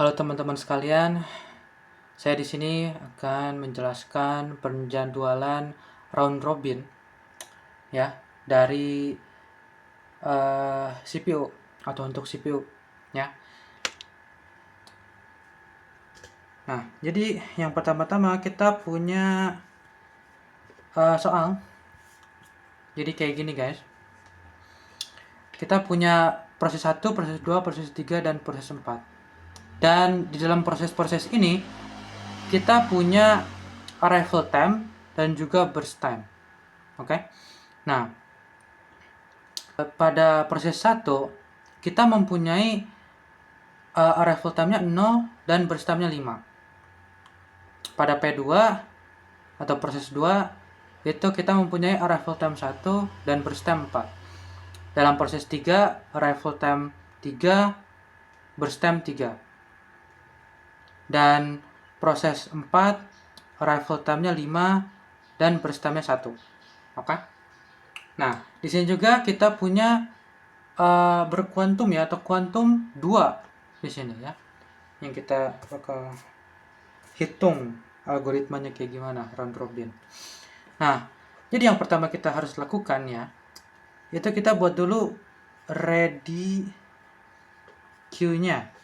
Halo teman-teman sekalian, saya di sini akan menjelaskan penjadwalan round robin ya dari CPU atau untuk CPU ya. Nah, jadi yang pertama-tama kita punya soal. Jadi kayak gini guys. Kita punya proses 1, proses 2, proses 3 dan proses 4. Dan di dalam proses-proses ini kita punya arrival time dan juga burst time. Oke. Nah, pada proses 1 kita mempunyai arrival time-nya 0 dan burst time-nya 5. Pada P2 atau proses 2 itu kita mempunyai arrival time 1 dan burst time 4. Dalam proses 3 arrival time 3, burst time 3. Dan proses 4 arrival time-nya 5 dan burst time-nya 1. Oke. Nah, di sini juga kita punya berkuantum ya, atau kuantum 2 di sini ya. Yang kita bakal hitung algoritmanya kayak gimana round robin. Nah, jadi yang pertama kita harus lakukan ya, itu kita buat dulu ready queue-nya.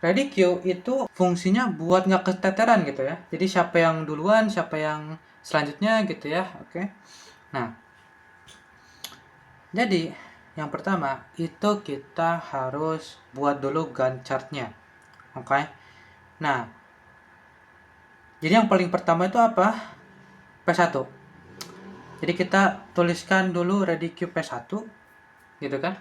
Ready queue itu fungsinya buat nggak keteteran gitu ya. Jadi siapa yang duluan, siapa yang selanjutnya gitu ya. Oke. Nah, jadi yang pertama itu kita harus buat dulu Gantt chart-nya. Oke. Nah, jadi yang paling pertama itu apa? P1. Jadi kita tuliskan dulu ready queue P1 gitu kan.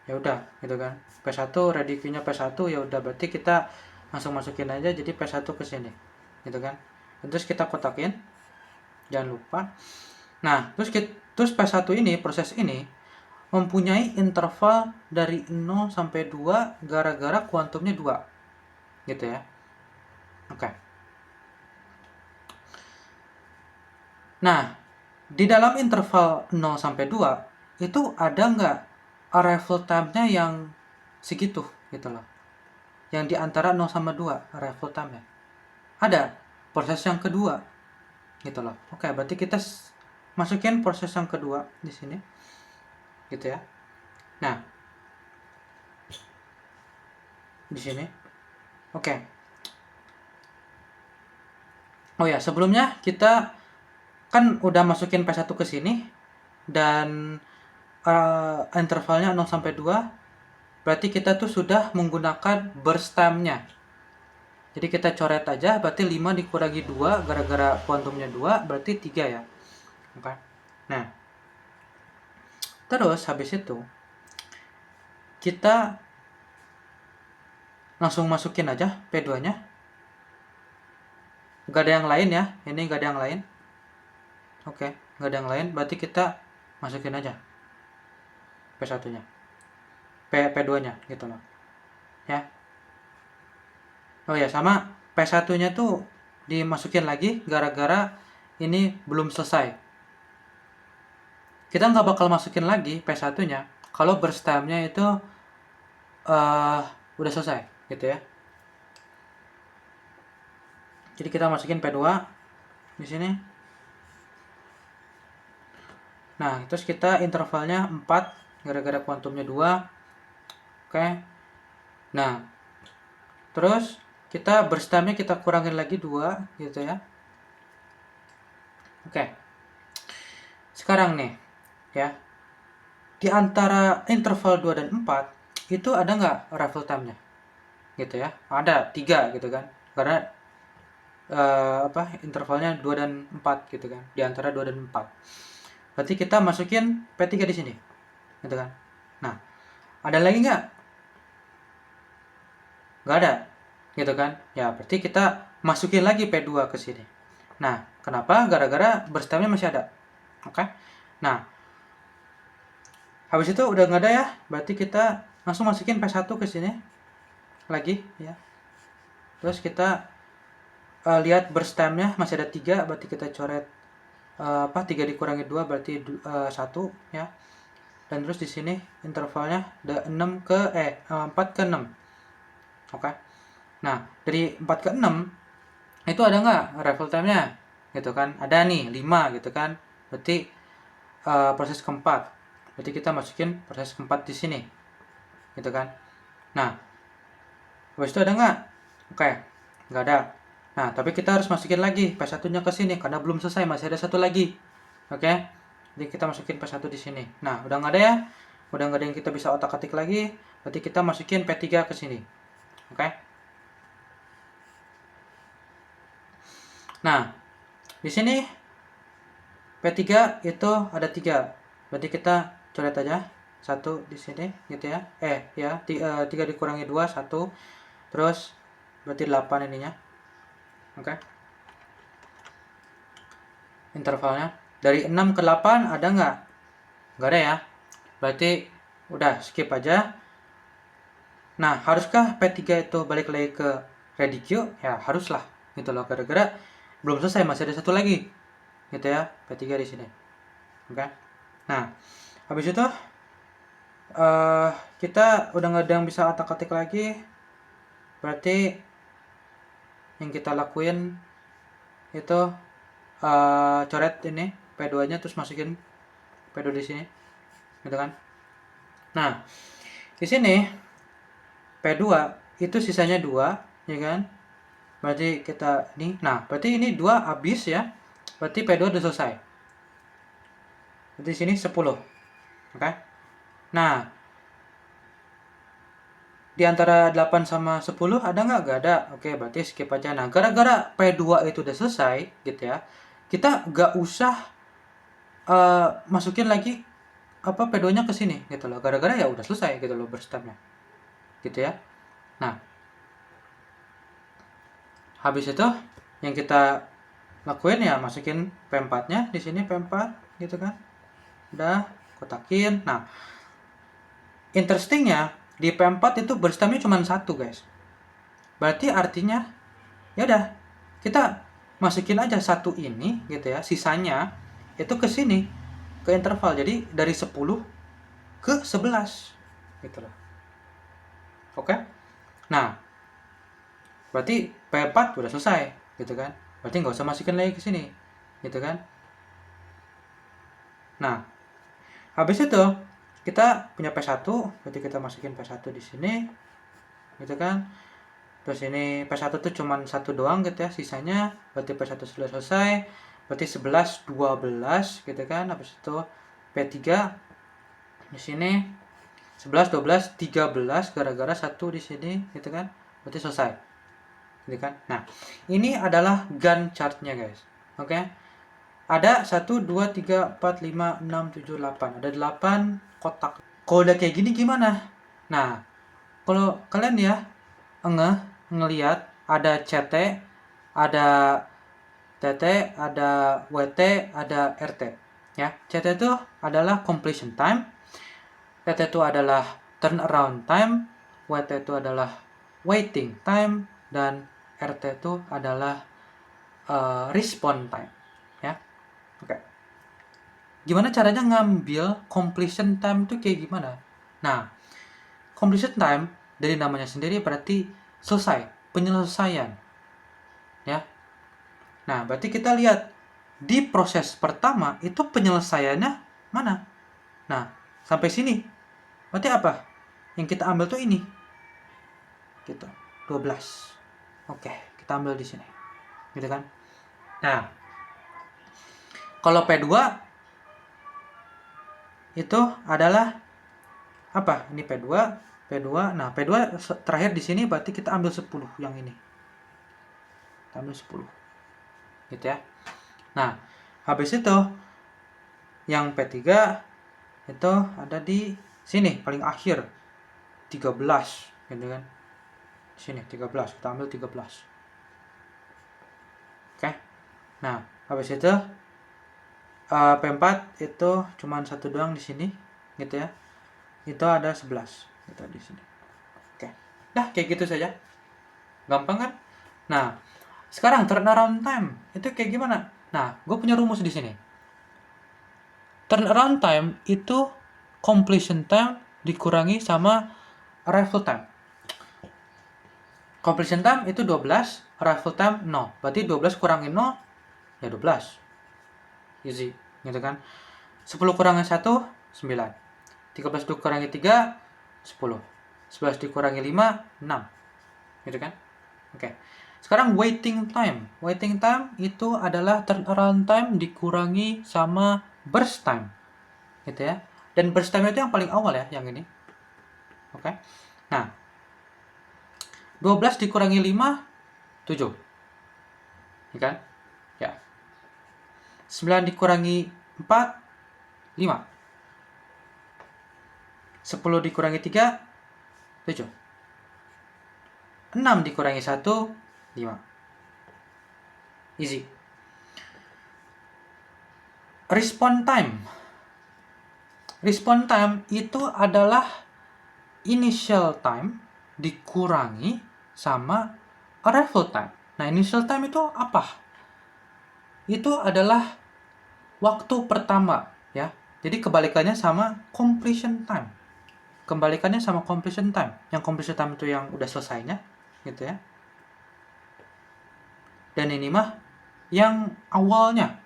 Ya udah gitu kan. P1 ready queue-nya P1 ya udah, berarti kita langsung masukin aja jadi P1 ke sini. Gitu kan. Terus kita kotakin. Jangan lupa. Nah, terus P1 ini, proses ini mempunyai interval dari 0 sampai 2 gara-gara kuantumnya 2. Gitu ya. Oke. Nah, di dalam interval 0 sampai 2 itu ada nggak arrival time-nya yang segitu gitu loh. Yang di antara 0 sama 2 arrival time-nya. Ada proses yang kedua gitu loh. Oke, berarti kita masukin proses yang kedua di sini. Gitu ya. Nah, di sini. Oke. Oh ya, sebelumnya kita kan udah masukin P1 ke sini dan intervalnya 0 sampai 2, berarti kita tuh sudah menggunakan burst time-nya. Jadi kita coret aja, berarti 5 dikurangi 2 gara-gara kuantumnya 2 berarti 3 ya. Oke. Nah, terus habis itu kita langsung masukin aja P2-nya. Gak ada yang lain ya, ini gak ada yang lain. Oke, gak ada yang lain, berarti kita masukin aja P1-nya. P2-nya gitu loh. Ya. Oh ya, sama P1-nya tuh dimasukin lagi gara-gara ini belum selesai. Kita nggak bakal masukin lagi P1-nya kalau burst time-nya itu udah selesai gitu ya. Jadi kita masukin P2 di sini. Nah, terus kita intervalnya 4 gara-gara kuantumnya 2. Oke. Nah, terus kita burst time-nya kita kurangin lagi 2 gitu ya. Oke. Sekarang nih ya, di antara interval 2 dan 4 itu ada nggak arrival time-nya gitu ya. Ada 3 gitu kan, karena intervalnya 2 dan 4 gitu kan, di antara 2 dan 4. Berarti kita masukin P3 di sini gitu kan. Nah, ada lagi nggak? Nggak ada gitu kan. Ya berarti kita masukin lagi P2 ke sini. Nah, kenapa? Gara-gara burst time-nya masih ada. Oke. Nah, habis itu udah nggak ada ya, berarti kita langsung masukin P1 ke sini lagi ya. Terus kita lihat burst time-nya masih ada 3, berarti kita coret 3 dikurangi 2 berarti 1 ya. dan terus di sini intervalnya 6 ke 4 ke 6. Oke. Nah, dari 4 ke 6 itu ada nggak arrival time-nya? Gitu kan. Ada nih 5 gitu kan. Berarti proses keempat. Berarti kita masukin proses keempat di sini. Gitu kan. Nah, habis itu ada nggak? Oke, nggak ada. Nah, tapi kita harus masukin lagi P1-nya ke sini karena belum selesai, masih ada satu lagi. Oke. Jadi kita masukin P1 di sini. Nah, udah nggak ada ya? Udah nggak ada yang kita bisa otak-atik lagi. Berarti kita masukin P3 ke sini. Oke. Nah, di sini P3 itu ada 3. Berarti kita coret aja. 1 di sini gitu ya. 3 dikurangi 2, 1. Terus berarti 8 ininya. Oke. Intervalnya dari 6 ke 8 ada nggak? Nggak ada ya. Berarti udah skip aja. Nah, haruskah P3 itu balik lagi ke ready queue? Ya, haruslah. Gitu loh, gara-gara belum selesai, masih ada satu lagi. Gitu ya, P3 di sini. Oke. Nah, habis itu kita udah nggak ada yang bisa otak-atik lagi. Berarti yang kita lakuin itu coret ini P2-nya terus masukin P2 di sini. Gitu kan? Nah, di sini P2 itu sisanya 2, ya kan? Berarti kita ini, nah berarti ini 2 habis ya. Berarti P2 udah selesai. Berarti sini 10. Oke. Nah, di antara 8 sama 10 ada nggak? Nggak ada. Oke, berarti skip aja. Nah, gara-gara P2 itu udah selesai gitu ya. Kita nggak usah masukin lagi P2-nya ke sini gitu loh. Gara-gara ya udah selesai gitu loh berstepnya. Gitu ya. Nah, habis itu yang kita lakuin ya masukin P4-nya di sini P4 gitu kan. Udah kotakin. Nah, interestingnya di P4 itu berstepnya cuma 1, guys. Berarti artinya ya udah kita masukin aja 1 ini gitu ya. Sisanya itu ke sini ke interval. Jadi dari 10 ke 11 gitu loh. Oke. Nah, berarti P4 udah selesai gitu kan. Berarti nggak usah masukin lagi ke sini gitu kan. Nah, habis itu kita punya P1, berarti kita masukin P1 di sini gitu kan. Terus ini P1 tuh cuman 1 doang gitu ya, sisanya berarti P1 sudah selesai. Berarti 11 12 gitu kan. Habis itu P3 di sini 11 12 13 gara-gara 1 di sini gitu kan. Berarti selesai. Gitu kan. Nah, ini adalah Gantt chartnya, guys. Oke. Ada 1 2 3 4 5 6 7 8. Ada 8 kotak. Kalau udah kayak gini gimana? Nah, kalau kalian ya ngelihat ada CT, ada TT, ada WT, ada RT. Ya, CT itu adalah completion time, TT itu adalah turnaround time, WT itu adalah waiting time, dan RT itu adalah response time. Ya, oke. Gimana caranya ngambil completion time itu kayak gimana? Nah, completion time dari namanya sendiri berarti selesai, penyelesaian. Ya. Nah, berarti kita lihat di proses pertama itu penyelesaiannya mana? Nah, sampai sini. Berarti apa? Yang kita ambil tuh ini. Gitu. 12. Oke, kita ambil di sini. Gitu kan? Nah, kalau P2 itu adalah apa? Ini P2, P2. Nah, P2 terakhir di sini berarti kita ambil 10 yang ini. Kita ambil 10. Gitu ya. Nah, habis itu yang P3 itu ada di sini paling akhir 13 gitu kan. Sini 13, kita ambil 13. Oke. Nah, habis itu P4 itu cuma 1 doang di sini gitu ya. Itu ada 11 gitu di sini. Oke. Dah kayak gitu saja. Gampang kan? Nah, sekarang turnaround time itu kayak gimana? Nah, gue punya rumus di sini. Turnaround time itu completion time dikurangi sama arrival time. Completion time itu 12, arrival time 0. Berarti 12 kurangi 0, ya 12. Easy, gitu kan. 10 kurangi 1, 9. 13 dikurangi 3, 10. 11 dikurangi 5, 6. Gitu kan? Oke. Sekarang waiting time. Waiting time itu adalah turnaround time dikurangi sama burst time. Gitu ya. Dan burst time itu yang paling awal ya, yang ini. Oke. Nah, 12 dikurangi 5, 7. Ya kan? Ya. 9 dikurangi 4, 5. 10 dikurangi 3, 7. 6 dikurangi 1, 5. Easy. Response time. Response time itu adalah initial time dikurangi sama arrival time. Nah, initial time itu apa? Itu adalah waktu pertama, ya. Jadi kebalikannya sama completion time. Kembalikannya sama completion time. Yang completion time itu yang udah selesainya, gitu ya. Dan ini mah yang awalnya,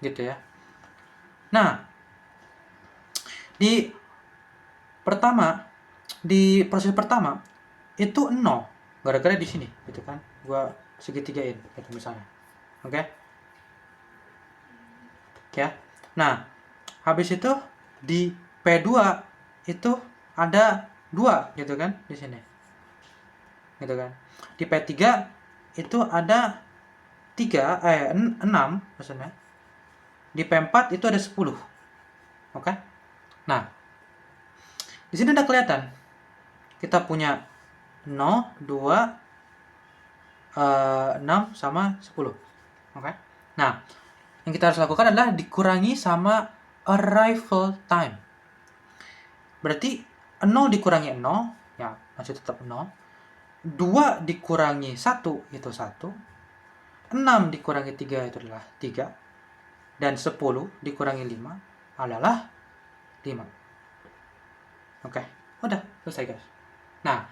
gitu ya. Nah, di proses pertama itu 0 gara-gara di sini, gitu kan. Gua segitigain gitu misalnya. Oke? Ya. Nah, habis itu di P2 itu ada 2 gitu kan di sini. Gitu kan. Di P3 itu ada 6 maksudnya. Di P4 itu ada 10. Oke? Nah, di sini udah kelihatan. Kita punya 0, 2, 6 sama 10. Oke? Nah, yang kita harus lakukan adalah dikurangi sama arrival time. Berarti 0 dikurangi 0, ya masih tetap 0. 2 dikurangi 1 itu 1. 6 dikurangi 3 itu adalah 3. Dan 10 dikurangi 5 adalah 5. Oke, udah selesai guys. Nah,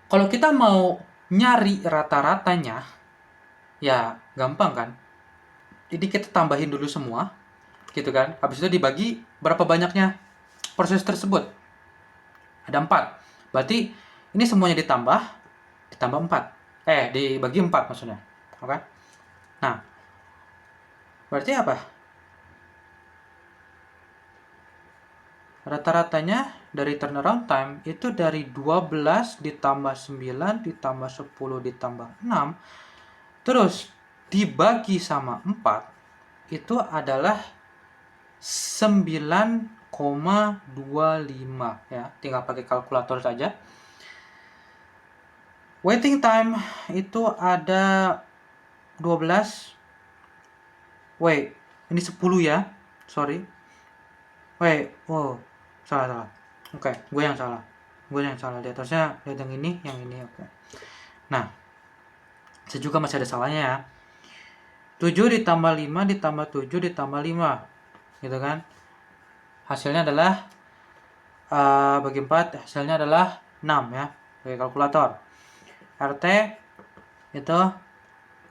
kalau kita mau nyari rata-ratanya, ya gampang kan. Jadi kita tambahin dulu semua, gitu kan. Habis itu dibagi berapa banyaknya proses tersebut. Ada 4. Berarti ini semuanya ditambah 4. Dibagi 4 maksudnya. Oke. Nah, berarti apa? Rata-ratanya dari turnaround time itu dari 12 ditambah 9 ditambah 10 ditambah 6 terus dibagi sama 4 itu adalah 9,25 ya. Tinggal pakai kalkulator saja. Waiting time itu ada 12. Wait, ini 10 ya. Sorry. Wait, salah. Oke, gue yang salah. Lihat harusnya lihat yang ini, oke. Nah, saya juga masih ada salahnya ya. 7 ditambah 5 ditambah 7 ditambah 5. Gitu kan? Hasilnya adalah bagi 4 hasilnya adalah 6 ya. Pakai kalkulator. RT itu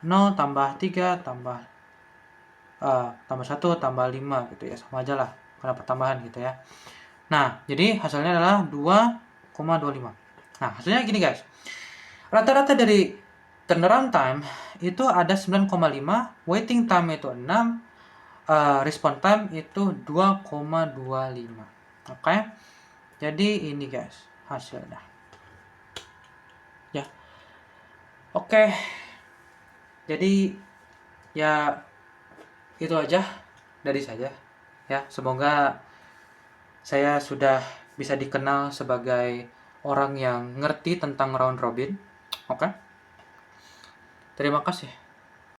0 tambah 3 tambah 1 tambah 5 gitu ya. Sama aja lah karena pertambahan gitu ya. Nah, jadi hasilnya adalah 2,25. Nah, hasilnya gini guys. Rata-rata dari turnaround time itu ada 9,5, waiting time itu 6, response time itu 2,25. Oke. Jadi ini guys hasilnya. Ya. Oke. Jadi ya itu aja dari saya. Ya, semoga saya sudah bisa dikenal sebagai orang yang ngerti tentang round robin. Oke. Terima kasih.